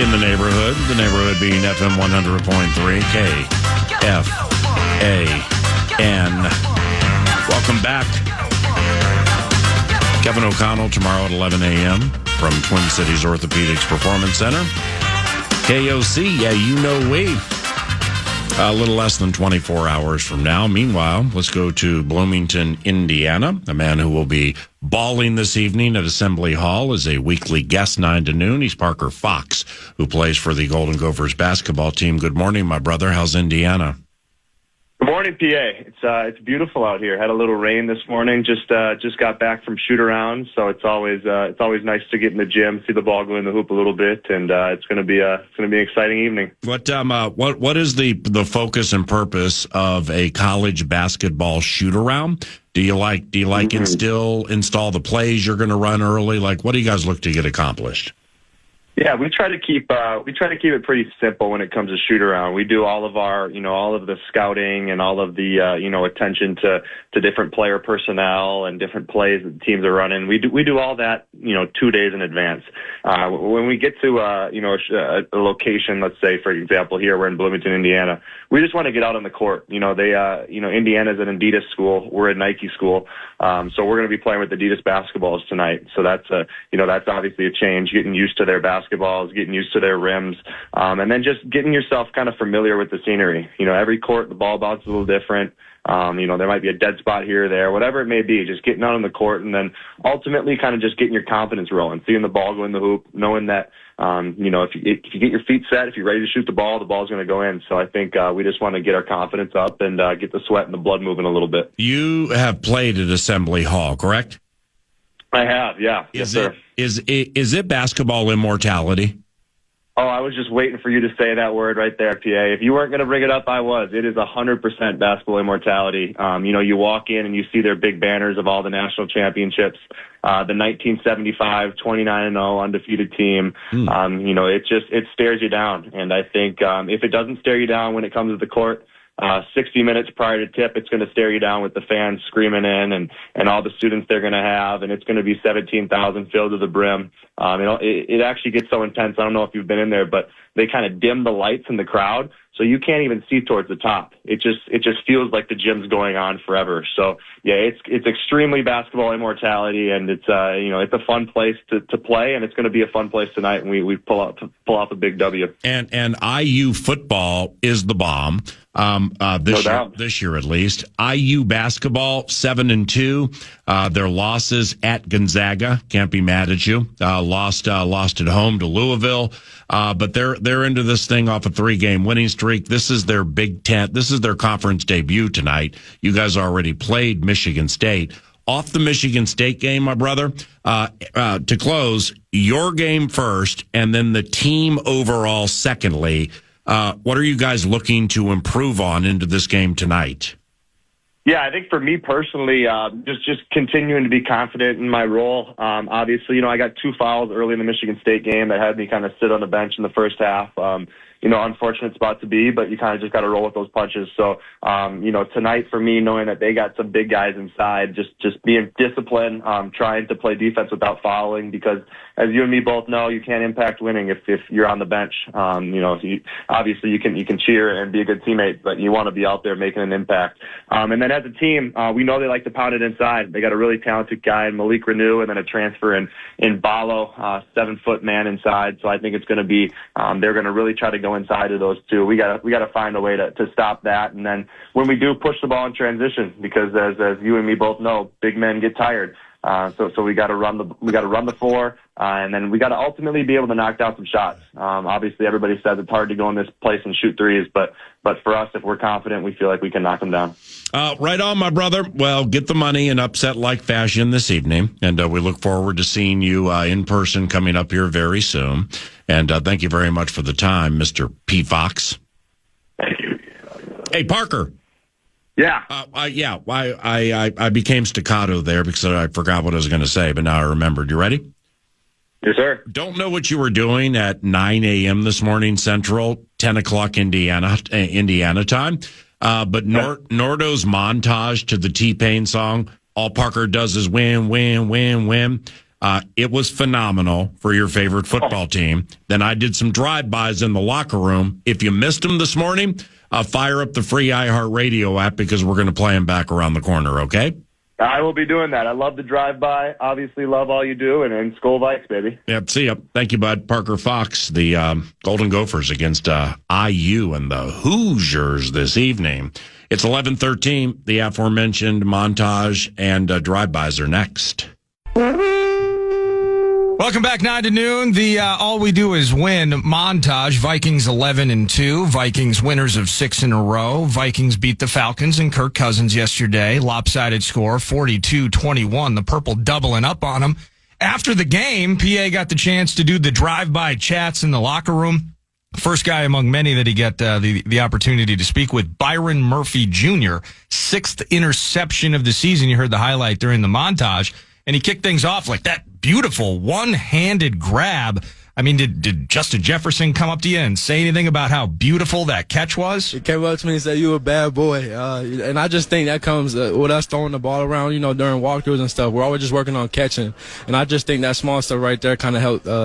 in the neighborhood being FM 100.3 KFAN. Welcome back. Kevin O'Connell tomorrow at 11 a.m. from Twin Cities Orthopedics Performance Center. KOC, yeah, you know we. A little less than 24 hours from now. Meanwhile, let's go to Bloomington, Indiana. A man who will be balling this evening at Assembly Hall is a weekly guest, 9 to noon. He's Parker Fox, who plays for the Golden Gophers basketball team. Good morning, my brother. How's Indiana? Good morning, PA. It's beautiful out here. Had a little rain this morning. Just got back from shoot around, so it's always nice to get in the gym, see the ball go in the hoop a little bit, and it's going to be an exciting evening. What is the focus and purpose of a college basketball shoot around? Do you like install the plays you're going to run early? Like, what do you guys look to get accomplished? Yeah, we try to keep it pretty simple when it comes to shoot around. We do all of the scouting and all of the attention to different player personnel and different plays that the teams are running. We do all that 2 days in advance. When we get to a location, let's say for example here we're in Bloomington, Indiana, we just want to get out on the court. Indiana's an Adidas school, we're a Nike school, so we're going to be playing with Adidas basketballs tonight. So that's obviously a change, getting used to their basketballs, getting used to their rims, and then just getting yourself kind of familiar with the scenery. Every court, the ball bounces a little different. There might be a dead spot here or there, whatever it may be, just getting out on the court and then ultimately kind of just getting your confidence rolling, seeing the ball go in the hoop, knowing that, if you get your feet set, if you're ready to shoot the ball's going to go in. So I think we just want to get our confidence up and get the sweat and the blood moving a little bit. You have played at Assembly Hall, correct? I have, yeah. Yes, sir. Is it basketball immortality? Oh, I was just waiting for you to say that word right there, PA. If you weren't going to bring it up, I was. It is 100% basketball immortality. You walk in and you see their big banners of all the national championships, the 1975 29-0 undefeated team. It stares you down. And I think if it doesn't stare you down when it comes to the court, 60 minutes prior to tip, it's going to stare you down with the fans screaming in and all the students they're going to have, and it's going to be 17,000 filled to the brim. It actually gets so intense. I don't know if you've been in there, but they kind of dim the lights in the crowd, so you can't even see towards the top. It just feels like the gym's going on forever. So yeah, it's extremely basketball immortality, and it's a fun place to play, and it's going to be a fun place tonight. And we pull off a big W. And IU football is the bomb. This year at least. IU basketball 7-2. Their losses at Gonzaga, can't be mad at you. Lost at home to Louisville, but they're into this thing off a 3-game winning streak. This is their Big Ten. This is their conference debut tonight. You guys already played Michigan State. Off the Michigan State game, my brother, to close, your game first, and then the team overall secondly. What are you guys looking to improve on into this game tonight? Yeah, I think for me personally, just continuing to be confident in my role. Obviously, I got 2 fouls early in the Michigan State game that had me kind of sit on the bench in the first half. Unfortunate spot to be, but you kind of just got to roll with those punches. So, tonight for me, knowing that they got some big guys inside, just being disciplined, trying to play defense without fouling, because as you and me both know, you can't impact winning if you're on the bench. Obviously you can cheer and be a good teammate, but you want to be out there making an impact. And then as a team, we know they like to pound it inside. They got a really talented guy in Malik Renew, and then a transfer in Balo, 7-foot man inside. So I think it's going to be, they're going to really try to go inside of those two. We got to find a way to stop that. And then when we do, push the ball in transition, because as you and me both know, big men get tired. So we got to run the floor, and then we got to ultimately be able to knock down some shots. Obviously everybody says it's hard to go in this place and shoot threes, but for us, if we're confident, we feel like we can knock them down. Right on, my brother. Well, get the money in upset-like fashion this evening, and we look forward to seeing you in person coming up here very soon. And thank you very much for the time, Mr. P. Fox. Thank you. Hey, Parker. Yeah. I became staccato there because I forgot what I was going to say, but now I remembered. You ready? Yes, sir. Don't know what you were doing at 9 a.m. this morning Central, 10 o'clock Indiana time. But Nordo's montage to the T-Pain song, all Parker does is win, win, win, win. It was phenomenal for your favorite football team. Then I did some drive-bys in the locker room. If you missed them this morning, fire up the free iHeartRadio app because we're going to play them back around the corner, okay? I will be doing that. I love the drive-by. Obviously love all you do, and Skol Vikes, baby. Yep, see ya. Thank you, bud. Parker Fox, the Golden Gophers against IU and the Hoosiers this evening. It's 11:13. The aforementioned montage and drive-bys are next. Welcome back, 9 to noon. The All We Do Is Win montage. Vikings 11-2. Vikings winners of 6 in a row. Vikings beat the Falcons and Kirk Cousins yesterday. Lopsided score, 42-21. The Purple doubling up on them. After the game, PA got the chance to do the drive-by chats in the locker room. First guy among many that he got the opportunity to speak with, Byron Murphy Jr., 6th interception of the season. You heard the highlight during the montage. And he kicked things off like that beautiful one-handed grab. I mean, did Justin Jefferson come up to you and say anything about how beautiful that catch was? He came up to me and said, "You a bad boy." And I just think that comes with us throwing the ball around, during walkthroughs and stuff. We're always just working on catching. And I just think that small stuff right there kind of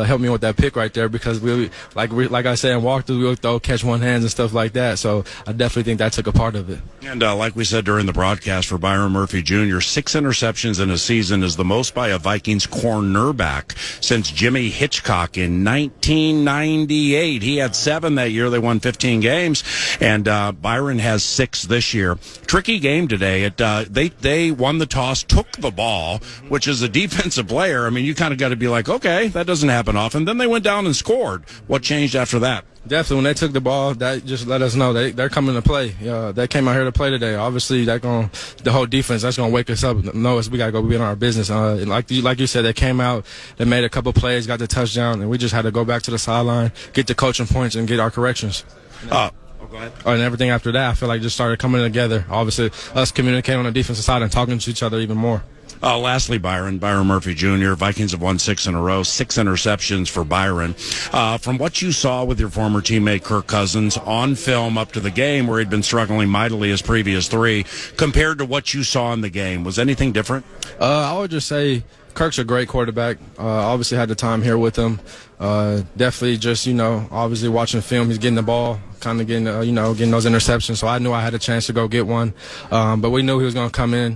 helped me with that pick right there because like I said, in walkthroughs, we would throw catch one hands and stuff like that. So I definitely think that took a part of it. And like we said during the broadcast for Byron Murphy Jr., 6 interceptions in a season is the most by a Vikings cornerback since Jimmy Hitchcock in 1998. He had 7 that year. They won 15 games, and Byron has 6 this year. Tricky game today. They won the toss, took the ball, which is a defensive player. I mean, you kind of got to be like, okay, that doesn't happen often. Then they went down and scored. What changed after that? Definitely, when they took the ball, that just let us know they're coming to play. They came out here to play today. Obviously, the whole defense, that's going to wake us up. Know us, we got to go be in our business. Like you said, they came out, they made a couple plays, got the touchdown, and we just had to go back to the sideline, get the coaching points, and get our corrections. Go ahead. And everything after that, I feel like just started coming together. Obviously, us communicating on the defensive side and talking to each other even more. Lastly, Byron Murphy Jr., Vikings have won 6 in a row, 6 interceptions for Byron. From what you saw with your former teammate Kirk Cousins on film up to the game where he'd been struggling mightily his previous 3, compared to what you saw in the game, was anything different? I would just say Kirk's a great quarterback. Obviously had the time here with him. Definitely just, obviously watching film, he's getting the ball, kind of getting those interceptions. So I knew I had a chance to go get one. But we knew he was going to come in,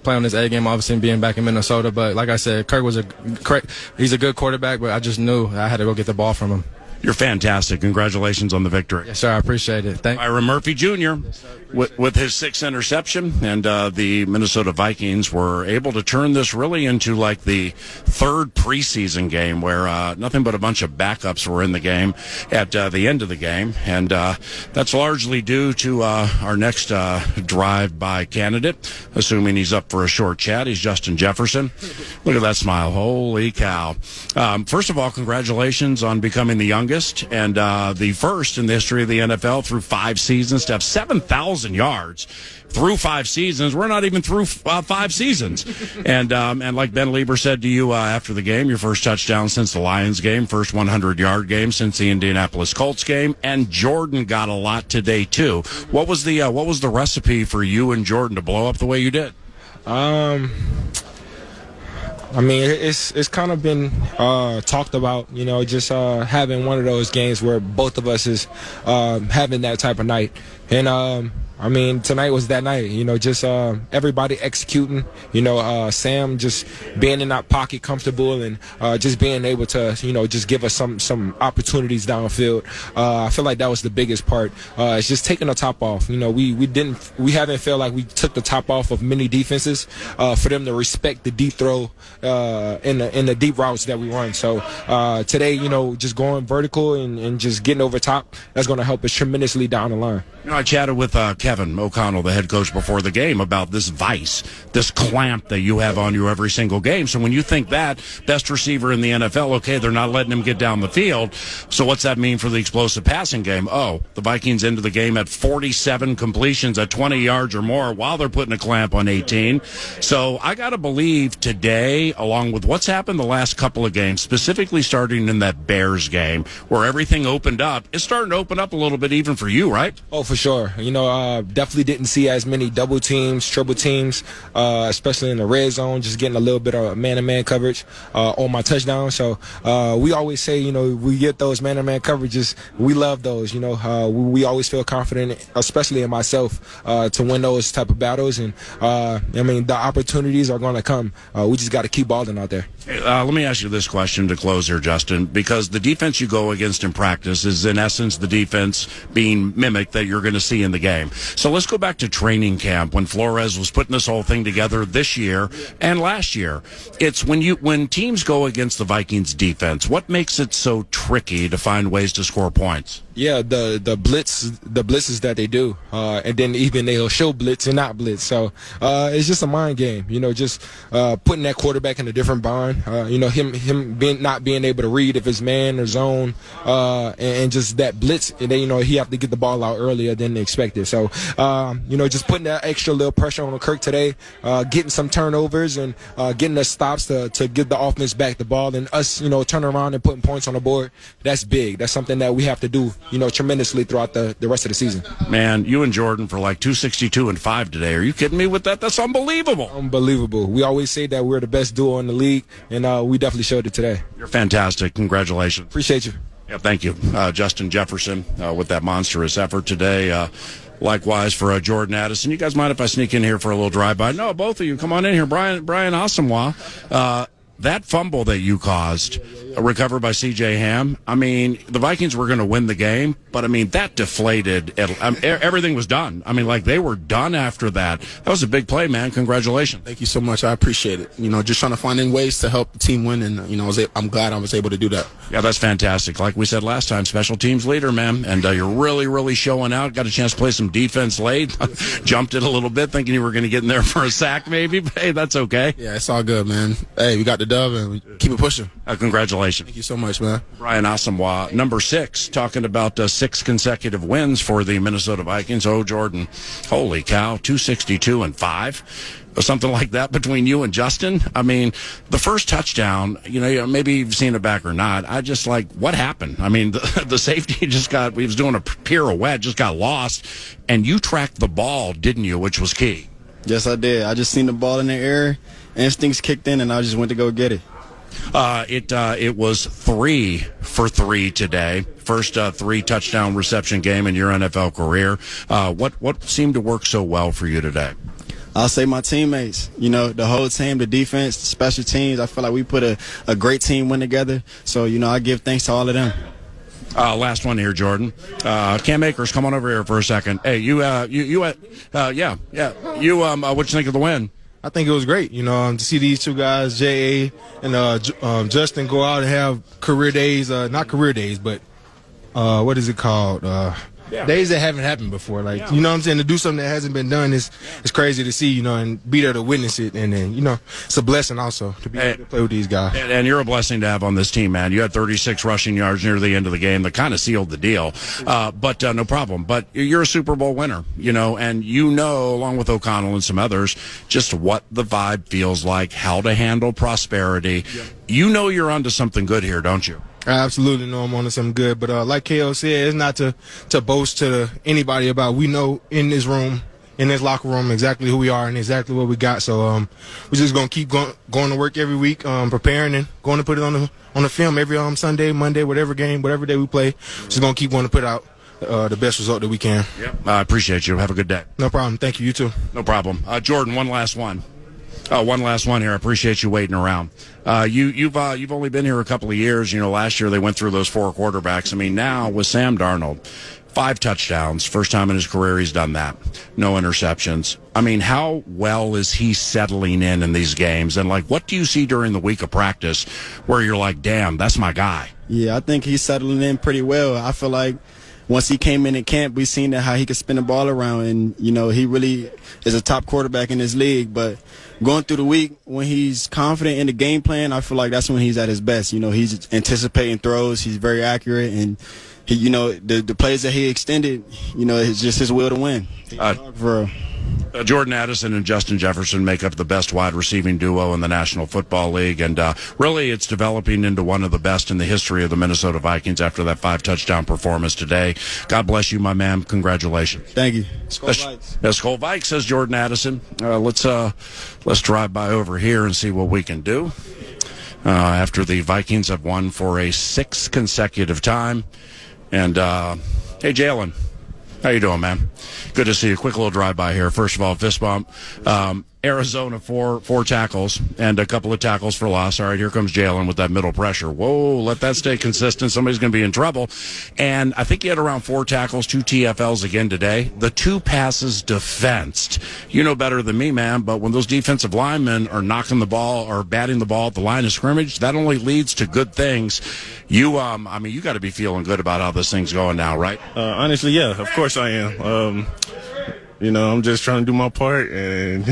play on his A game, obviously, and being back in Minnesota. But like I said, Kirk he's a good quarterback, but I just knew I had to go get the ball from him. You're fantastic. Congratulations on the victory. Yes, sir. I appreciate it. Byron Murphy Jr. With his 6th interception, and the Minnesota Vikings were able to turn this really into like the 3rd preseason game where nothing but a bunch of backups were in the game at the end of the game. And that's largely due to our next drive-by candidate, assuming he's up for a short chat. He's Justin Jefferson. Look at that smile. Holy cow. First of all, congratulations on becoming the youngest and the first in the history of the NFL through 5 seasons to have 7,000 yards through 5 seasons. We're not even through 5 seasons. And like Ben Lieber said to you after the game, your first touchdown since the Lions game, first 100-yard game since the Indianapolis Colts game, and Jordan got a lot today too. What was the recipe for you and Jordan to blow up the way you did? I mean, it's kind of been talked about, just having one of those games where both of us is having that type of night. And I mean, tonight was that night, just everybody executing, Sam just being in that pocket comfortable and just being able to, just give us some opportunities downfield. I feel like that was the biggest part. It's just taking the top off. We haven't felt like we took the top off of many defenses for them to respect the deep throw in the deep routes that we run. So today, just going vertical and just getting over top, that's going to help us tremendously down the line. I chatted with Kevin O'Connell, the head coach, before the game about this vice, this clamp that you have on you every single game. So when you think that, best receiver in the NFL, okay, they're not letting him get down the field. So what's that mean for the explosive passing game? Oh, the Vikings into the game at 47 completions at 20 yards or more while they're putting a clamp on 18. So I got to believe today, along with what's happened the last couple of games, specifically starting in that Bears game where everything opened up, it's starting to open up a little bit even for you, right? Oh, for sure. Definitely didn't see as many double teams, triple teams, especially in the red zone, just getting a little bit of man-to-man coverage on my touchdown. So we always say, we get those man-to-man coverages. We love those. We always feel confident, especially in myself, to win those type of battles. And the opportunities are going to come. We just got to keep balling out there. Let me ask you this question to close here, Justin, because the defense you go against in practice is in essence the defense being mimicked that you're going to see in the game. So let's go back to training camp when Flores was putting this whole thing together this year and last year. It's when teams go against the Vikings defense, what makes it so tricky to find ways to score points? Yeah, the blitzes that they do, and then even they'll show blitz and not blitz. So it's just a mind game, just putting that quarterback in a different bind. Him not being able to read if it's man or zone, and just that blitz. And then he have to get the ball out earlier than expected. So just putting that extra little pressure on Kirk today, getting some turnovers and getting the stops to get the offense back the ball, and us turning around and putting points on the board. That's big. That's something that we have to do. Tremendously throughout the rest of the season. Man, you and Jordan for like 262 and 5 today. Are you kidding me with that? That's unbelievable. Unbelievable. We always say that we're the best duo in the league, and we definitely showed it today. You're fantastic. Congratulations. Appreciate you. Yeah, thank you. Justin Jefferson with that monstrous effort today. Likewise for Jordan Addison. You guys mind if I sneak in here for a little drive-by? No, both of you. Come on in here. Brian Asamoah. That fumble that you caused, recovered by C.J. Ham, the Vikings were going to win the game, but, that deflated. Everything was done. They were done after that. That was a big play, man. Congratulations. Thank you so much. I appreciate it. Just trying to find ways to help the team win, and, I'm glad I was able to do that. Yeah, that's fantastic. Like we said last time, special teams leader, man, and you're really, really showing out. Got a chance to play some defense late. Jumped it a little bit, thinking you were going to get in there for a sack maybe, but hey, that's okay. Yeah, it's all good, man. Hey, we got the dub, and we keep it pushing. Congratulations. Thank you so much, man. Brian Asamoah, number 6, talking about 6 consecutive wins for the Minnesota Vikings. Oh, Jordan, holy cow, 262 and 5. Or something like that between you and Justin. The first touchdown, maybe you've seen it back or not. I just what happened? The safety he was doing a pirouette, just got lost, and you tracked the ball, didn't you, which was key? Yes, I did. I just seen the ball in the air, instincts kicked in, and I just went to go get it. It was 3 for 3 today. First 3 touchdown reception game in your NFL career. What seemed to work so well for you today? I'll say my teammates, the whole team, the defense, the special teams. I feel like we put a great team win together. So, I give thanks to all of them. Last one here, Jordan. Cam Akers, come on over here for a second. Hey, what'd you think of the win? I think it was great, to see these two guys, J.A. and Justin, go out and have career days, not career days, but what is it called? Days that haven't happened before. You know what I'm saying? To do something that hasn't been done is crazy to see, and be there to witness it. And then, it's a blessing also to be able to play with these guys. And you're a blessing to have on this team, man. You had 36 rushing yards near the end of the game that kind of sealed the deal. But no problem. But you're a Super Bowl winner, and along with O'Connell and some others, just what the vibe feels like, how to handle prosperity. Yep. You're onto something good here, don't you? I absolutely know I'm on to something good, but like KO said, it's not to boast to anybody about. We know in this room, in this locker room, exactly who we are and exactly what we got. So we're just gonna keep going to work every week, preparing and going to put it on the film every Sunday, Monday, whatever day we play. Just gonna keep going to put out the best result that we can. Yep. I appreciate you. Have a good day. No problem. Thank you. You too. No problem. Jordan, one last one. One last one here. I appreciate you waiting around. You've only been here a couple of years. Last year they went through those 4 quarterbacks. Now with Sam Darnold, 5 touchdowns. First time in his career he's done that. No interceptions. How well is he settling in these games? And what do you see during the week of practice where you're like, damn, that's my guy? Yeah, I think he's settling in pretty well. I feel like once he came in at camp, we seen how he could spin the ball around, and he really is a top quarterback in this league. But going through the week, when he's confident in the game plan, I feel like that's when he's at his best. He's anticipating throws, he's very accurate, and he, the plays that he extended, it's just his will to win. For real. Jordan Addison and Justin Jefferson make up the best wide receiving duo in the National Football League, and really it's developing into one of the best in the history of the Minnesota Vikings after that 5-touchdown performance today. God bless you, my man. Congratulations. Thank you. Skol Vikes, says Jordan Addison. Let's drive by over here and see what we can do. After the Vikings have won for a 6th consecutive time. And, hey, Jalen. How you doing, man? Good to see you. Quick little drive-by here. First of all, fist bump. Arizona, four tackles and a couple of tackles for loss. All right, here comes Jalen with that middle pressure. Whoa, let that stay consistent. Somebody's going to be in trouble. And I think he had around 4 tackles, 2 TFLs again today. The 2 passes defensed. You know better than me, man, but when those defensive linemen are knocking the ball or batting the ball at the line of scrimmage, that only leads to good things. You got to be feeling good about how this thing's going now, right? Honestly, yeah, of course I am. I'm just trying to do my part, and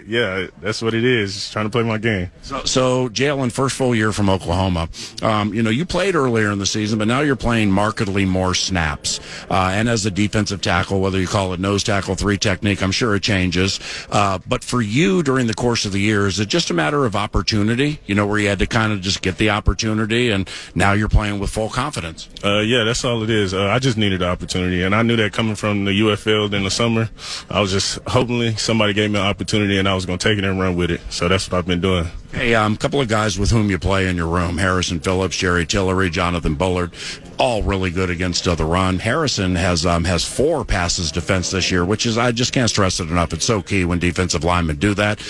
yeah, that's what it is, just trying to play my game. So Jalen, first full year from Oklahoma. You played earlier in the season, but now you're playing markedly more snaps. And as a defensive tackle, whether you call it nose tackle, 3 technique, I'm sure it changes. But for you during the course of the year, is it just a matter of opportunity, where you had to kind of just get the opportunity, and now you're playing with full confidence? Yeah, that's all it is. I just needed the opportunity, and I knew that coming from the UFL in the summer. I was just hoping somebody gave me an opportunity, and I was going to take it and run with it. So that's what I've been doing. Hey, a couple of guys with whom you play in your room, Harrison Phillips, Jerry Tillery, Jonathan Bullard, all really good against the run. Harrison has 4 passes defense this year, which is, I just can't stress it enough. It's so key when defensive linemen do that.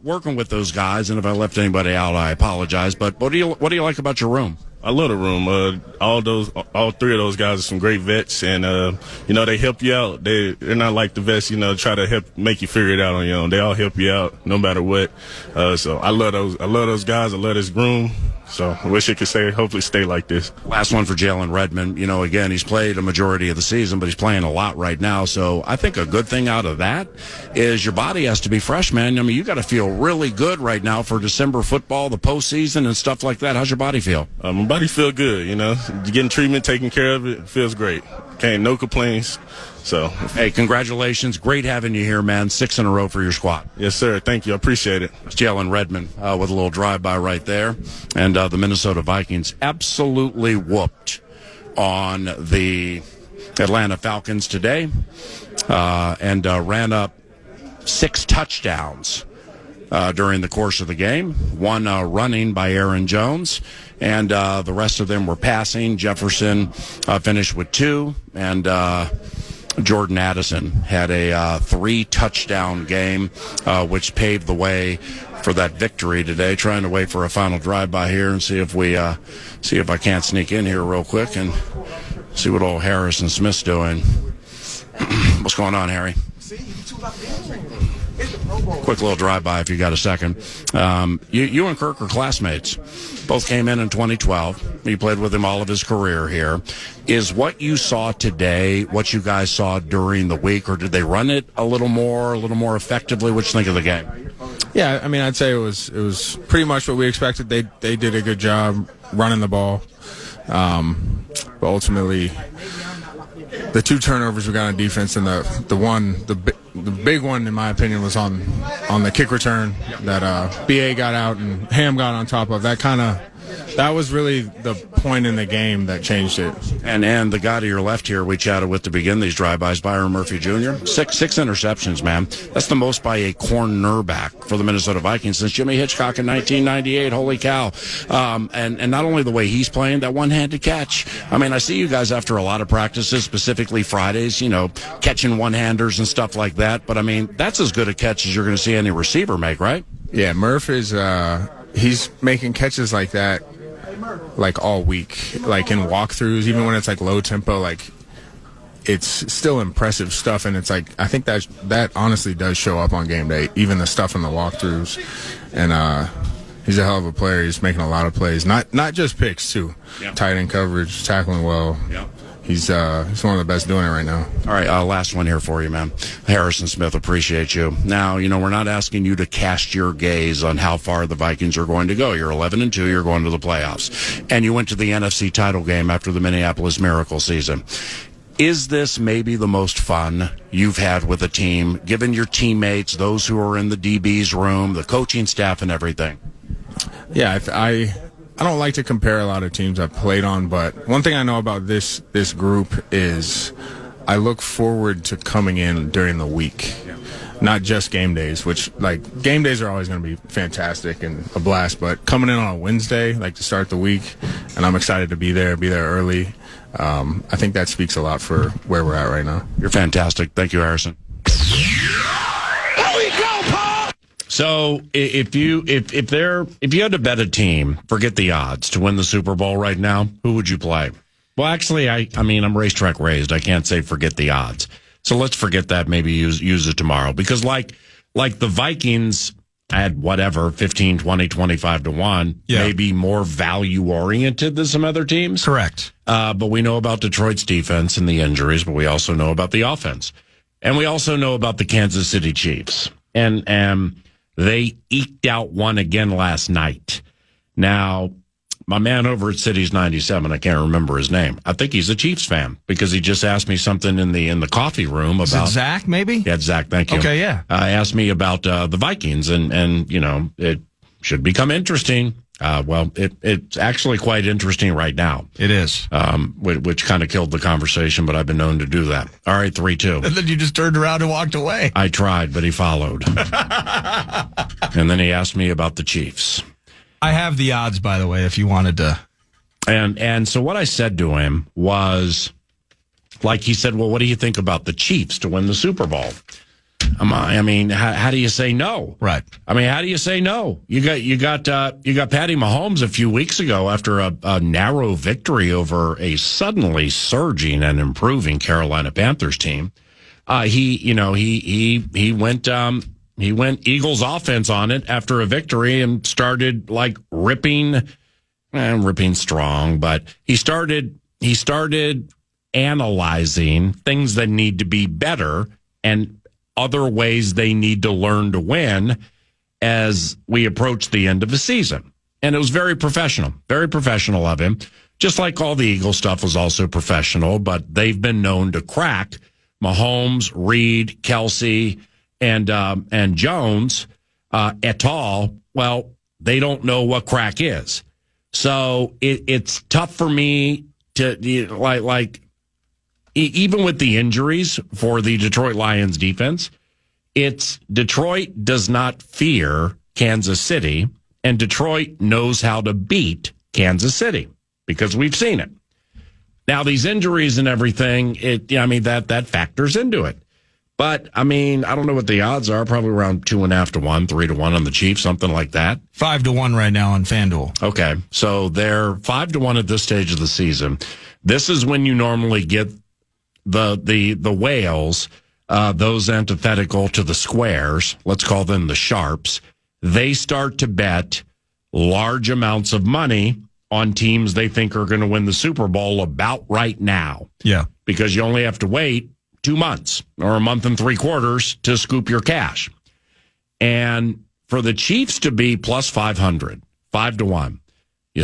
Working with those guys, and if I left anybody out, I apologize. But what do you like about your room? I love the room. All 3 of those guys are some great vets, and they help you out. They're not like the vets, try to help make you figure it out on your own. They all help you out no matter what. So I love those guys. I love this room. So I wish it could hopefully stay like this. Last one for Jalen Redmond. Again, he's played a majority of the season, but he's playing a lot right now. So I think a good thing out of that is your body has to be fresh, man. You got to feel really good right now for December football, the postseason, and stuff like that. How's your body feel? My body feel good, Getting treatment, taking care of it, feels great. Okay, no complaints. So, hey, congratulations. Great having you here, man. 6 in a row for your squad. Yes, sir. Thank you. I appreciate it. It's Jalen Redmond with a little drive-by right there. And the Minnesota Vikings absolutely whooped on the Atlanta Falcons today and ran up 6 touchdowns during the course of the game. 1 running by Aaron Jones, and the rest of them were passing. Jefferson finished with 2, and Jordan Addison had a 3-touchdown game, which paved the way for that victory today. Trying to wait for a final drive-by here and see if I can't sneak in here real quick and see what old Harrison Smith's doing. What's going on, Harry? Quick little drive-by if you got a second. You and Kirk are classmates. Both came in 2012. You played with him all of his career here. Is what you saw today what you guys saw during the week, or did they run it a little more effectively? What you think of the game? Yeah, I'd say it was pretty much what we expected. They did a good job running the ball. But ultimately, the 2 turnovers we got on defense, and the big one, in my opinion, was on the kick return that BA got out and Ham got on top of. That was really the point in the game that changed it. And the guy to your left here we chatted with to begin these drive-bys, Byron Murphy Jr. Six interceptions, man. That's the most by a cornerback for the Minnesota Vikings since Jimmy Hitchcock in 1998. Holy cow. And not only the way he's playing, that one-handed catch. I see you guys after a lot of practices, specifically Fridays, catching one-handers and stuff like that. But, that's as good a catch as you're going to see any receiver make, right? Yeah, Murph is he's making catches like that all week, in walkthroughs, even when it's low tempo, it's still impressive stuff. And it's I think that honestly does show up on game day, even the stuff in the walkthroughs. And he's a hell of a player. He's making a lot of plays, not just picks too. Yeah. Tight end coverage, tackling well. Yeah. He's one of the best doing it right now. All right, last one here for you, man. Harrison Smith, appreciate you. Now, we're not asking you to cast your gaze on how far the Vikings are going to go. You're 11-2, you're going to the playoffs. And you went to the NFC title game after the Minneapolis Miracle season. Is this maybe the most fun you've had with a team, given your teammates, those who are in the DB's room, the coaching staff, and everything? Yeah, I don't like to compare a lot of teams I've played on, but one thing I know about this group is I look forward to coming in during the week, not just game days, which, like, game days are always going to be fantastic and a blast, but coming in on a Wednesday, like, to start the week, and I'm excited to be there early. I think that speaks a lot for where we're at right now. You're fantastic. Thank you, Harrison. There we go, Paul! So if you had to bet a team, forget the odds, to win the Super Bowl right now, who would you play? Well, actually, I mean, I'm racetrack raised. I can't say forget the odds. So let's forget that. Maybe use it tomorrow. Because like the Vikings at whatever, 15, 20, 25 to 1, maybe more value oriented than some other teams. Correct. But we know about Detroit's defense and the injuries, but we also know about the offense. And we also know about the Kansas City Chiefs. And they eked out one again last night. Now, my man over at Cities 97, I can't remember his name. I think he's a Chiefs fan because he just asked me something in the coffee room about. Is it Zach, maybe? Yeah, Zach. Thank you. Okay, yeah. Asked me about the Vikings, and you know, it should become interesting. Well, it's actually quite interesting right now. It is. Which kind of killed the conversation, but I've been known to do that. All right, 3-2. And then you just turned around and walked away. I tried, but he followed. And then he asked me about the Chiefs. I have the odds, by the way, if you wanted to. And so what I said to him was, like, he said, well, what do you think about the Chiefs to win the Super Bowl? I mean, how do you say no? Right. I mean, how do you say no? You got Patty Mahomes a few weeks ago after a narrow victory over a suddenly surging and improving Carolina Panthers team. He went Eagles offense on it after a victory and started like ripping strong, but he started analyzing things that need to be better and other ways they need to learn to win as we approach the end of the season. And it was very professional of him. Just like all the Eagle stuff was also professional, but they've been known to crack Mahomes, Reed, Kelsey, and Jones et al. Well, they don't know what crack is. So it's tough for me to like even with the injuries for the Detroit Lions defense, it's Detroit does not fear Kansas City, and Detroit knows how to beat Kansas City because we've seen it. Now, these injuries and everything, that factors into it. But, I mean, I don't know what the odds are. Probably around 2.5 to 1, 3 to 1 on the Chiefs, something like that. 5 to 1 right now on FanDuel. Okay. So they're 5 to 1 at this stage of the season. This is when you normally get the whales, those antithetical to the squares. Let's call them the sharps. They start to bet large amounts of money on teams they think are going to win the Super Bowl about right now. Yeah. Because you only have to wait 2 months or a month and 3/4 to scoop your cash. And for the Chiefs to be plus 500, 5 to 1.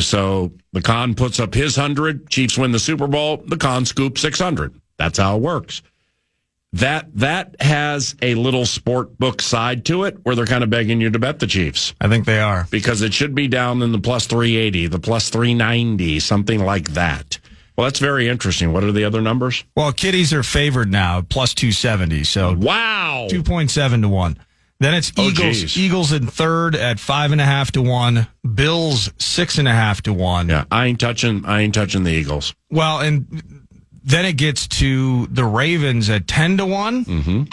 So the con puts up his 100, Chiefs win the Super Bowl, the con scoops 600. That's how it works. That has a little sport book side to it where they're kind of begging you to bet the Chiefs. I think they are. Because it should be down in the plus 380, the plus 390, something like that. Well, that's very interesting. What are the other numbers? Well, Kitties are favored now, plus 270. So wow, 2.7 to 1. Then it's Eagles. Geez. Eagles in third at 5.5 to 1. Bills 6.5 to 1. Yeah, I ain't touching the Eagles. Well, and then it gets to the Ravens at 10 to 1. Mm-hmm.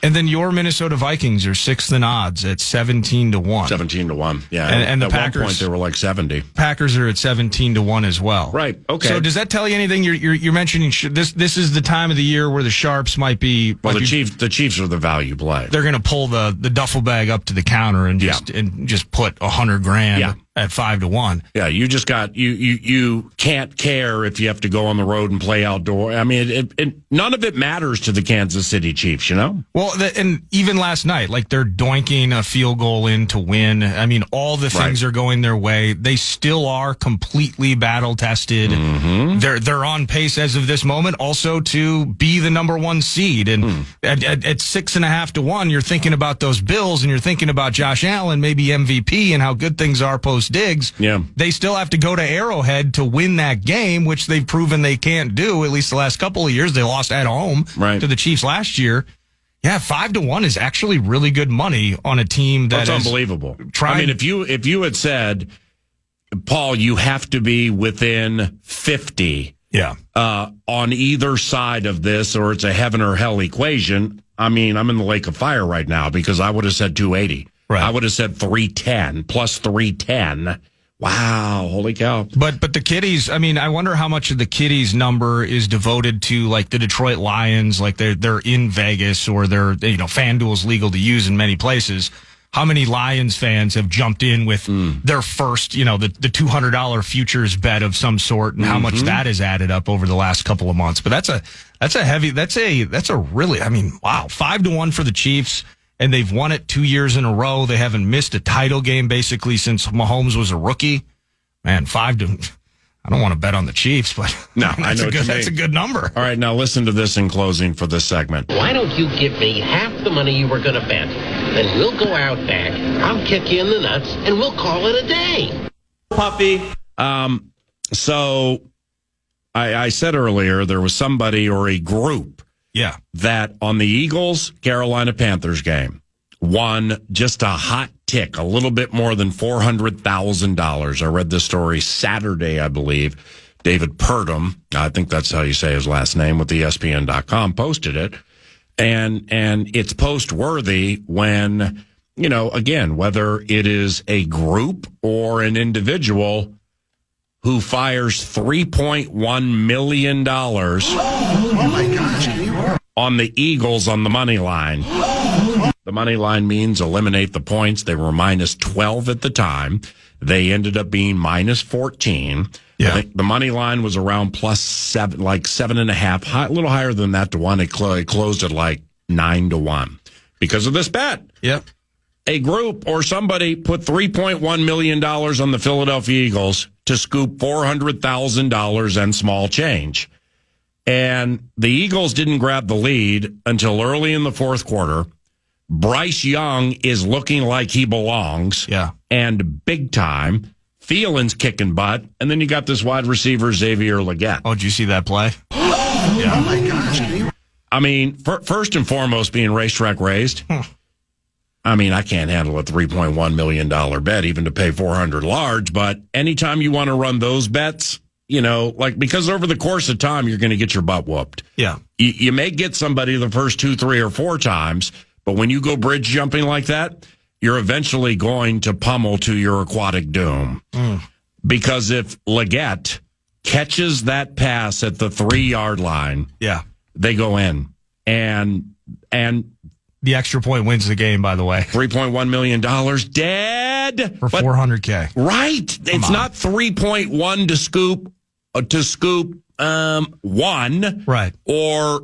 And then your Minnesota Vikings are sixth in odds at 17 to 1. 17 to 1. Yeah. And the at Packers, one point they were like 70. Packers are at 17 to 1 as well. Right. Okay. So does that tell you anything? You're mentioning this is the time of the year where the sharps might be. Well, the Chiefs are the value play. They're going to pull the duffel bag up to the counter and just put $100,000. Yeah. at 5-1. Yeah, you just got you can't care if you have to go on the road and play outdoor. I mean, none of it matters to the Kansas City Chiefs, you know? Well, and even last night, like they're doinking a field goal in to win. I mean, all the things are going their way. They still are completely battle tested. Mm-hmm. They're on pace as of this moment also to be the number 1 seed. And at 6.5 to 1, you're thinking about those Bills and you're thinking about Josh Allen, maybe MVP, and how good things are post Diggs. Yeah. They still have to go to Arrowhead to win that game, which they've proven they can't do, at least the last couple of years. They lost at home to the Chiefs last year. Yeah, 5-1 is actually really good money on a team that's unbelievable. I mean, if you had said, Paul, you have to be within 50 on either side of this, or it's a heaven or hell equation. I mean, I'm in the lake of fire right now because I would have said 280. Right. I would have said 310 plus 310. Wow, holy cow! But the Kitties, I mean, I wonder how much of the Kitties number is devoted to like the Detroit Lions, like they're in Vegas, or they're FanDuel's legal to use in many places. How many Lions fans have jumped in with their first, the $200 futures bet of some sort, and how much that has added up over the last couple of months? But that's a really, I mean, wow, 5-1 for the Chiefs. And they've won it 2 years in a row. They haven't missed a title game basically since Mahomes was a rookie. Man, 5-1. I don't want to bet on the Chiefs, but no, I know that's a good number. All right, now listen to this in closing for this segment. Why don't you give me half the money you were going to bet? Then we'll go out back. I'll kick you in the nuts, and we'll call it a day. Puppy. So I said earlier there was somebody or a group that on the Eagles-Carolina Panthers game won just a hot tick, a little bit more than $400,000. I read this story Saturday, I believe. David Purdom, I think that's how you say his last name, with ESPN.com, posted it. And it's post-worthy when, again, whether it is a group or an individual who fires $3.1 million on the Eagles on the money line. The money line means eliminate the points. They were minus 12 at the time. They ended up being minus 14. Yeah. I think the money line was around plus 7, like 7.5, a little higher than that to 1. It closed at like 9-1 because of this bet. Yep. A group or somebody put $3.1 million on the Philadelphia Eagles to scoop $400,000 and small change. And the Eagles didn't grab the lead until early in the fourth quarter. Bryce Young is looking like he belongs. Yeah. And big time. Thielen's kicking butt. And then you got this wide receiver, Xavier Legette. Oh, did you see that play? Yeah. Oh, my gosh. I mean, first and foremost, being racetrack raised. I mean, I can't handle a $3.1 million bet, even to pay $400 large. But anytime you want to run those bets, because over the course of time, you're going to get your butt whooped. Yeah. You may get somebody the first 2, 3, or 4 times, but when you go bridge jumping like that, you're eventually going to pummel to your aquatic doom. Because if Legette catches that pass at the 3-yard line, they go in. And the extra point wins the game, by the way. $3.1 million dead. For $400K. Right. It's not 3.1 to scoop 1. Right. Or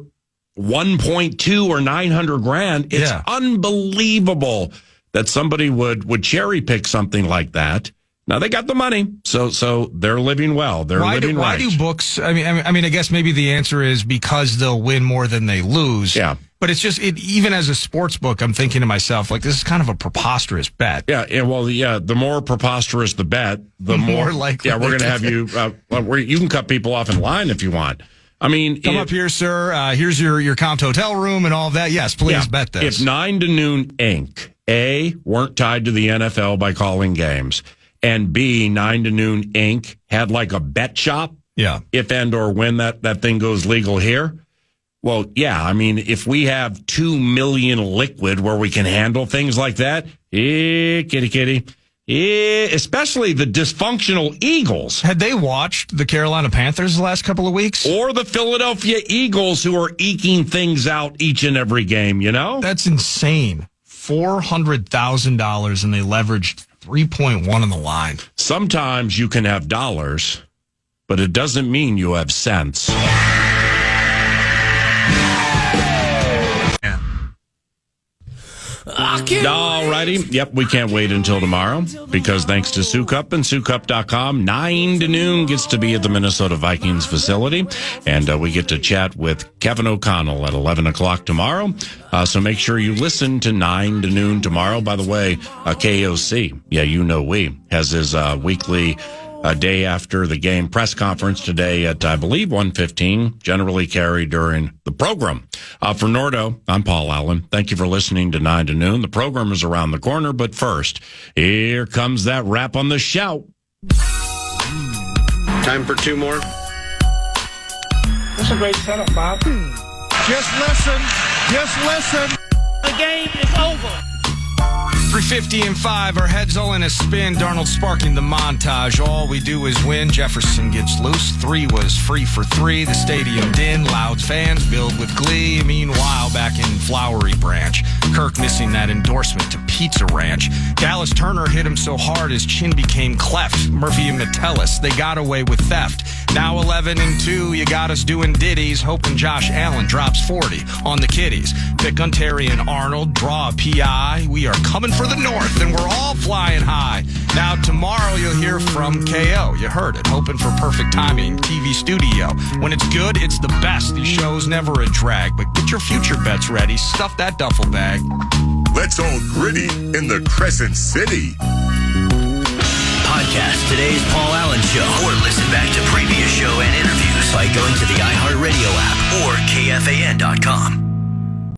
1.2 or $900,000. It's unbelievable that somebody would cherry pick something like that. Now they got the money, so they're living well. They're living right. Why do books? I mean, I guess maybe the answer is because they'll win more than they lose. Yeah. But it's just even as a sports book, I'm thinking to myself, like, this is kind of a preposterous bet. Yeah. Well, the more preposterous the bet, the more likely. Yeah, we're going to have you. You can cut people off in line if you want. I mean, come up here, sir. Here's your comped hotel room and all of that. Yes, please bet this. If 9 to Noon Inc. A, weren't tied to the NFL by calling games, and B, 9 to Noon Inc. had like a bet shop. Yeah. If and or when that thing goes legal here. Well, yeah, I mean, if we have 2 million liquid where we can handle things like that, kitty, especially the dysfunctional Eagles. Had they watched the Carolina Panthers the last couple of weeks? Or the Philadelphia Eagles, who are eking things out each and every game, That's insane. $400,000, and they leveraged 3.1 on the line. Sometimes you can have dollars, but it doesn't mean you have cents. Alrighty. Yep, we can't wait until tomorrow because thanks to Sukup and SuKup.com, 9 to noon gets to be at the Minnesota Vikings facility, and we get to chat with Kevin O'Connell at 11 o'clock tomorrow. So make sure you listen to 9 to noon tomorrow. By the way, KOC, has his weekly day after the game press conference today at, I believe, 1:15, generally carried during the program. For Nordo, I'm Paul Allen. Thank you for listening to 9 to noon. The program is around the corner, but first, here comes that rap on the shout. Time for 2 more. That's a great setup, Bob. Just listen. The game is over. 3:50 our heads all in a spin. Darnold sparking the montage. All we do is win. Jefferson gets loose. 3 was free for 3. The stadium din. Loud fans filled with glee. Meanwhile, back in Flowery Branch, Kirk missing that endorsement to Pizza Ranch. Dallas Turner hit him so hard his chin became cleft. Murphy and Metellus, they got away with theft. Now 11-2, you got us doing ditties, hoping Josh Allen drops 40 on the kiddies. Pick Terry and Arnold, draw a PI. We are coming for the north, and we're all flying high. Now tomorrow you'll hear from KO. You heard it, hoping for perfect timing. TV studio. When it's good, it's the best. These shows never a drag, but get your future bets ready. Stuff that duffel bag. Let's all gritty in the Crescent City. Podcast today's Paul Allen Show, or listen back to previous show and interviews by going to the iHeartRadio app or KFAN.com.